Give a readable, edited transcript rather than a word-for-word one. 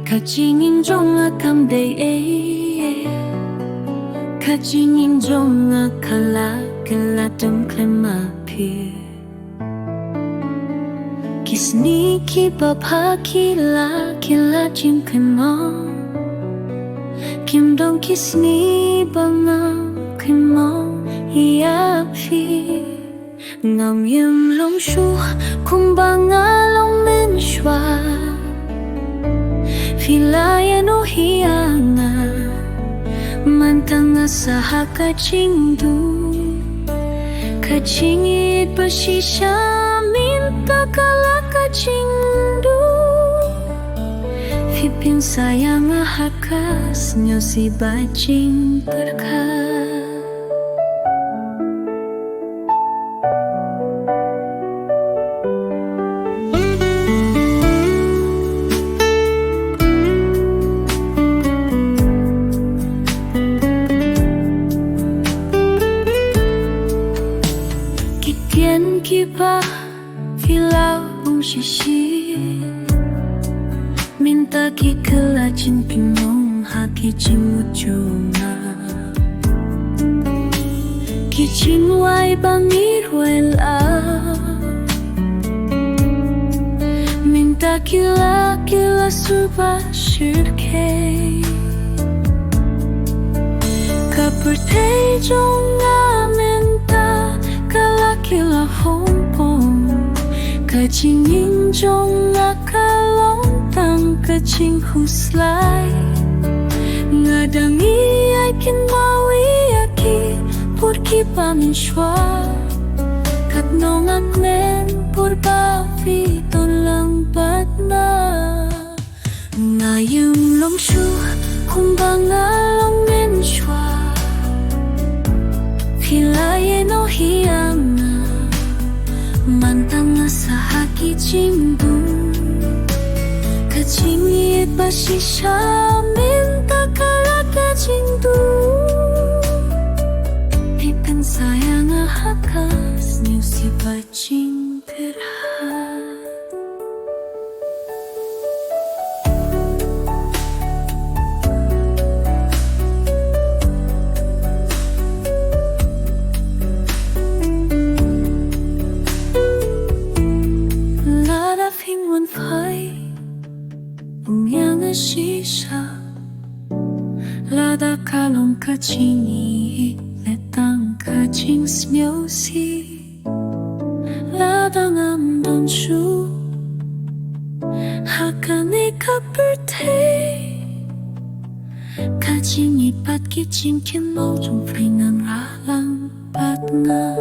Kajingin jonga kamday Kajingin jonga kala Kaladam klema pi Kisni ki baba kila Kila jim klema Kim dong kisni banga klema Iya pi Ngam yam long shu Kung banga long men shwa Filayan o hiyanga Mantanga saha kajingdu Kajingit basisya Minta kala kajingdu Fipin sayang hakas Nyo si bajing terka Kian kipa filau ung shishi Minta ki kelajin pinong haki jimujunga Kichin wai bangir wela Minta kila kila surba shirke Kaperte jonga minta Kila hong pong Kajingin jong akalong tang kajing huslay Ngadang iyay kinmawi aki Purki pamin shwa Katnong aknen purba fiton lang batna Ngayum long shu Kung bangalong men shwa Filayen o hiyang Mantanga sa haki jingdu Kajingit basisya Minta kala kajingdu Pipen sayang hakas Niyo si bajing terha Shisha Lada kalong kajingi Letang kajing smyosi Lada ngamdon shu Hakane kaperte Kajingi pat kicing kin mo Jong fringan ralang pat nga